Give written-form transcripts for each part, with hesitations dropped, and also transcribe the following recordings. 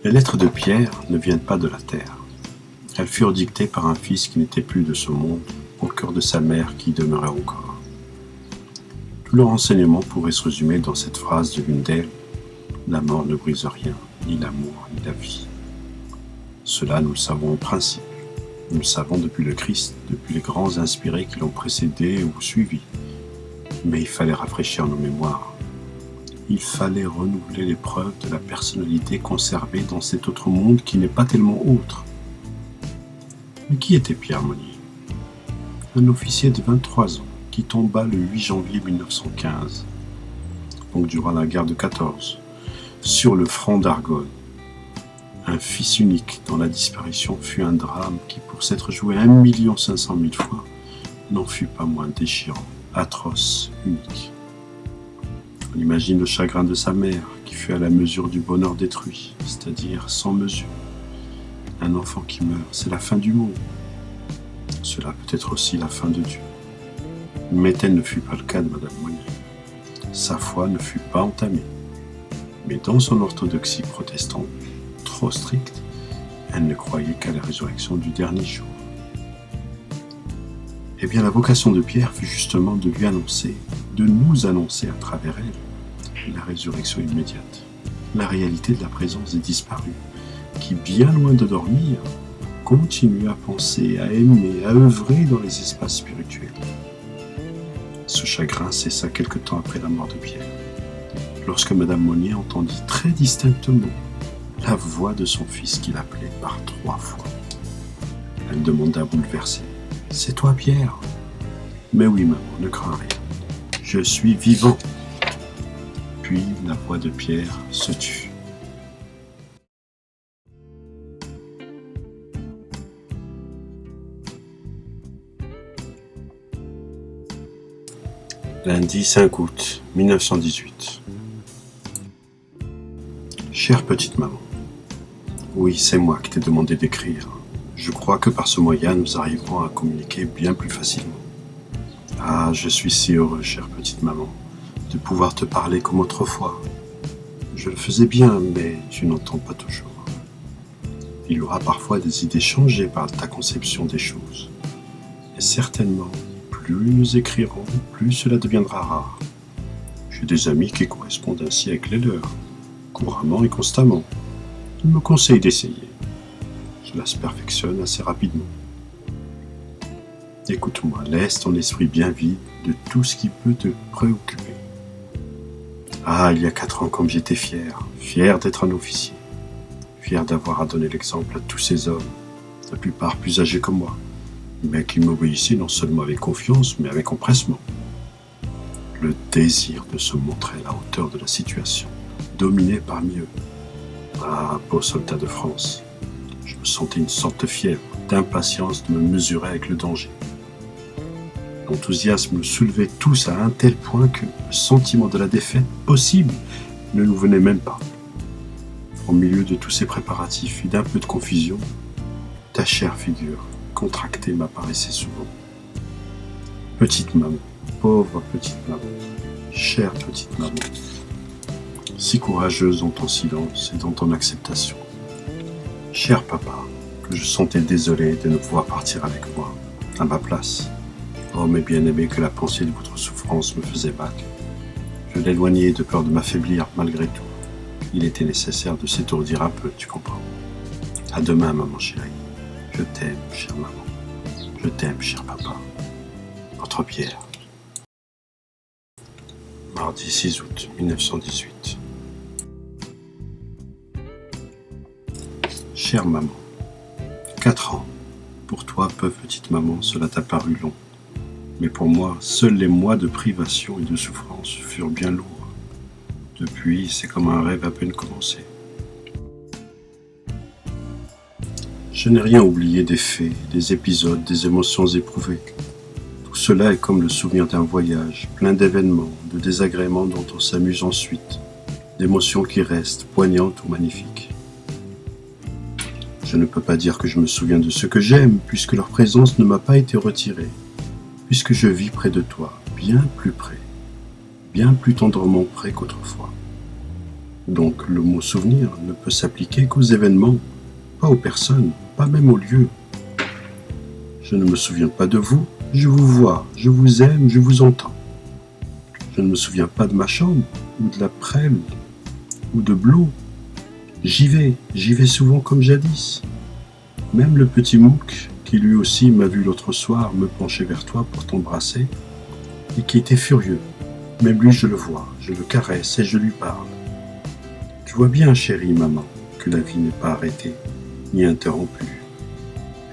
Les lettres de Pierre ne viennent pas de la terre. Elles furent dictées par un fils qui n'était plus de ce monde, au cœur de sa mère qui y demeurait encore. Tout leur enseignement pourrait se résumer dans cette phrase de l'une d'elles: la mort ne brise rien, ni l'amour, ni la vie. Cela, nous le savons en principe. Nous le savons depuis le Christ, depuis les grands inspirés qui l'ont précédé ou suivi. Mais il fallait rafraîchir nos mémoires. Il fallait renouveler les preuves de la personnalité conservée dans cet autre monde qui n'est pas tellement autre. Mais qui était Pierre Monnier? Un officier de 23 ans qui tomba le 8 janvier 1915, donc durant la guerre de 14, sur le front d'Argonne. Un fils unique dont la disparition fut un drame qui, pour s'être joué 1 500 000 fois, n'en fut pas moins déchirant, atroce, unique. On imagine le chagrin de sa mère, qui fut à la mesure du bonheur détruit, c'est-à-dire sans mesure. Un enfant qui meurt, c'est la fin du monde. Cela peut être aussi la fin de Dieu. Mais tel ne fut pas le cas de Madame Monnier. Sa foi ne fut pas entamée. Mais dans son orthodoxie protestante, trop stricte, elle ne croyait qu'à la résurrection du dernier jour. Eh bien, la vocation de Pierre fut justement de lui annoncer, de nous annoncer à travers elle, la résurrection immédiate, la réalité de la présence des disparus, qui, bien loin de dormir, continue à penser, à aimer, à œuvrer dans les espaces spirituels. Ce chagrin cessa quelque temps après la mort de Pierre, lorsque Madame Monnier entendit très distinctement la voix de son fils qui l'appelait par 3 fois. Elle demanda bouleversée: « C'est toi, Pierre ?» ?»« Mais oui, maman, ne crains rien. Je suis vivant. » Puis la voix de Pierre se tut. Lundi 5 août 1918. Chère petite maman, oui, c'est moi qui t'ai demandé d'écrire. Je crois que par ce moyen, nous arriverons à communiquer bien plus facilement. Ah, je suis si heureux, chère petite maman, de pouvoir te parler comme autrefois. Je le faisais bien, mais tu n'entends pas toujours. Il y aura parfois des idées changées par ta conception des choses. Et certainement, plus nous écrirons, plus cela deviendra rare. J'ai des amis qui correspondent ainsi avec les leurs, couramment et constamment. Ils me conseillent d'essayer. Cela se perfectionne assez rapidement. Écoute-moi, laisse ton esprit bien vide de tout ce qui peut te préoccuper. Ah, il y a 4 ans, comme j'étais fier d'être un officier, fier d'avoir à donner l'exemple à tous ces hommes, la plupart plus âgés que moi, mais qui m'obéissaient non seulement avec confiance, mais avec empressement. Le désir de se montrer à la hauteur de la situation dominait parmi eux. Ah, beaux soldats de France, je me sentais une sorte de fièvre, d'impatience de me mesurer avec le danger. L'enthousiasme nous soulevait tous à un tel point que le sentiment de la défaite possible ne nous venait même pas. Au milieu de tous ces préparatifs et d'un peu de confusion, ta chère figure contractée m'apparaissait souvent. Petite maman, pauvre petite maman, chère petite maman, si courageuse dans ton silence et dans ton acceptation. Cher papa, que je sentais désolé de ne pouvoir partir avec moi, à ma place. Oh, mes bien-aimés, que la pensée de votre souffrance me faisait mal. Je l'éloignais de peur de m'affaiblir malgré tout. Il était nécessaire de s'étourdir un peu, tu comprends. À demain, maman chérie. Je t'aime, chère maman. Je t'aime, cher papa. Votre Pierre. Mardi 6 août 1918. Chère maman, 4 ans. Pour toi, peu petite maman, cela t'a paru long. Mais pour moi, seuls les mois de privation et de souffrance furent bien lourds. Depuis, c'est comme un rêve à peine commencé. Je n'ai rien oublié des faits, des épisodes, des émotions éprouvées. Tout cela est comme le souvenir d'un voyage, plein d'événements, de désagréments dont on s'amuse ensuite, d'émotions qui restent, poignantes ou magnifiques. Je ne peux pas dire que je me souviens de ce que j'aime, puisque leur présence ne m'a pas été retirée, puisque je vis près de toi, bien plus près, bien plus tendrement près qu'autrefois. Donc le mot souvenir ne peut s'appliquer qu'aux événements, pas aux personnes, pas même aux lieux. Je ne me souviens pas de vous, je vous vois, je vous aime, je vous entends. Je ne me souviens pas de ma chambre, ou de la prêle, ou de Blo. J'y vais souvent comme jadis. Même le petit Mouk, qui lui aussi m'a vu l'autre soir me pencher vers toi pour t'embrasser, et qui était furieux. Même lui je le vois, je le caresse et je lui parle. Tu vois bien, chérie maman, que la vie n'est pas arrêtée, ni interrompue.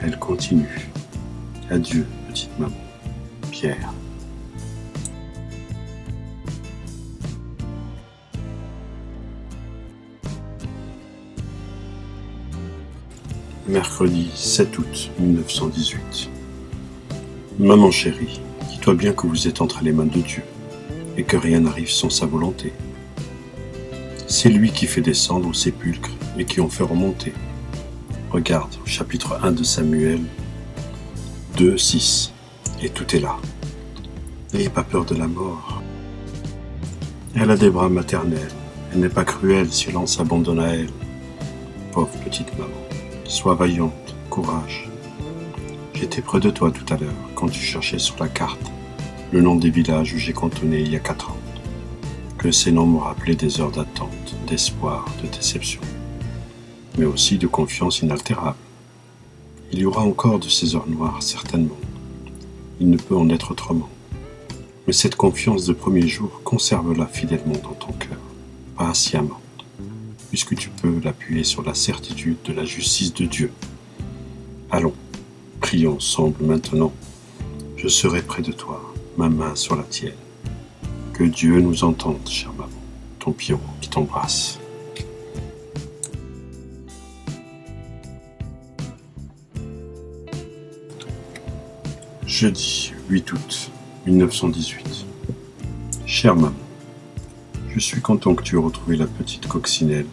Elle continue. Adieu, petite maman. Pierre. Mercredi 7 août 1918. Maman chérie, dis-toi bien que vous êtes entre les mains de Dieu, et que rien n'arrive sans sa volonté. C'est lui qui fait descendre au sépulcre et qui en fait remonter. Regarde au chapitre 1 de Samuel 2, 6, et tout est là. N'ayez pas peur de la mort. Elle a des bras maternels, elle n'est pas cruelle si l'on s'abandonne à elle. Pauvre petite maman, sois vaillante, courage. J'étais près de toi tout à l'heure, quand tu cherchais sur la carte le nom des villages où j'ai cantonné il y a 4 ans. Que ces noms m'ont rappelé des heures d'attente, d'espoir, de déception, mais aussi de confiance inaltérable. Il y aura encore de ces heures noires, certainement. Il ne peut en être autrement. Mais cette confiance de premier jour, conserve-la fidèlement dans ton cœur, patiemment, puisque tu peux l'appuyer sur la certitude de la justice de Dieu. Allons, prions ensemble maintenant. Je serai près de toi, ma main sur la tienne. Que Dieu nous entende, chère maman, ton Pierrot qui t'embrasse. Jeudi 8 août 1918. Chère maman, je suis content que tu aies retrouvé la petite coccinelle,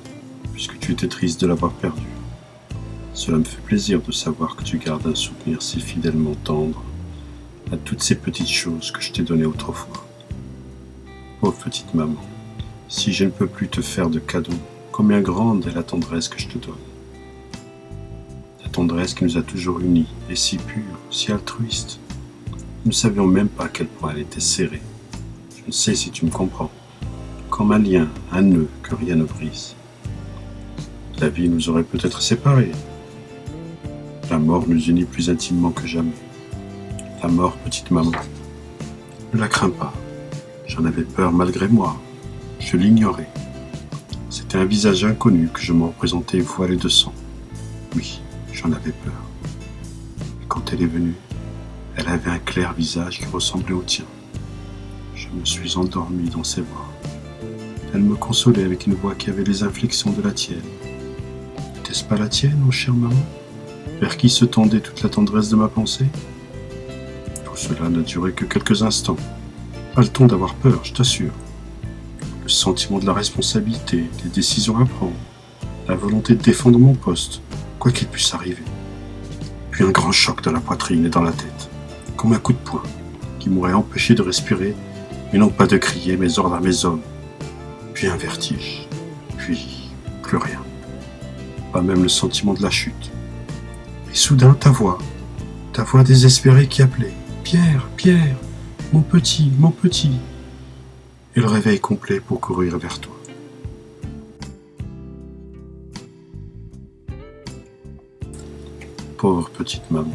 puisque tu étais triste de l'avoir perdue. Cela me fait plaisir de savoir que tu gardes un souvenir si fidèlement tendre à toutes ces petites choses que je t'ai données autrefois. Pauvre petite maman, si je ne peux plus te faire de cadeaux, combien grande est la tendresse que je te donne. La tendresse qui nous a toujours unis, et si pure, si altruiste. Nous ne savions même pas à quel point elle était serrée. Je ne sais si tu me comprends. Comme un lien, un nœud que rien ne brise. La vie nous aurait peut-être séparés. La mort nous unit plus intimement que jamais. La mort, petite maman, ne la crains pas. J'en avais peur malgré moi. Je l'ignorais. C'était un visage inconnu que je me représentais voilé de sang. Oui, j'en avais peur. Et quand elle est venue, elle avait un clair visage qui ressemblait au tien. Je me suis endormi dans ses bras. Elle me consolait avec une voix qui avait les inflexions de la tienne. N'était-ce pas la tienne, ô chère maman, vers qui se tendait toute la tendresse de ma pensée? Tout cela n'a duré que quelques instants. Pas le temps d'avoir peur, je t'assure. Le sentiment de la responsabilité, les décisions à prendre, la volonté de défendre mon poste, quoi qu'il puisse arriver. Puis un grand choc dans la poitrine et dans la tête, comme un coup de poing, qui m'aurait empêché de respirer, et non pas de crier mes ordres à mes hommes. Puis un vertige, puis plus rien. Pas même le sentiment de la chute. Et soudain ta voix désespérée qui appelait « Pierre, Pierre, mon petit, mon petit !» Et le réveil complet pour courir vers toi. Pauvre petite maman,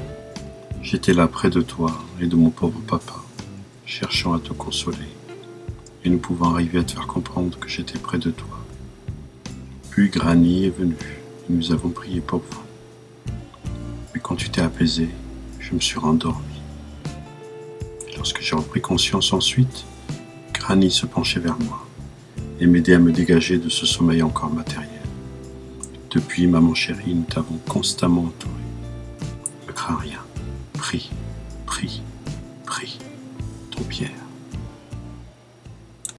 j'étais là près de toi et de mon pauvre papa, cherchant à te consoler, et nous pouvons arriver à te faire comprendre que j'étais près de toi. Puis Granny est venue, et nous avons prié pour vous. Mais quand tu t'es apaisé, je me suis rendormi. Et lorsque j'ai repris conscience ensuite, Granny se penchait vers moi et m'aidait à me dégager de ce sommeil encore matériel. Depuis, maman chérie, nous t'avons constamment entouré. Ne crains rien. Prie, prie, prie, ton Pierre.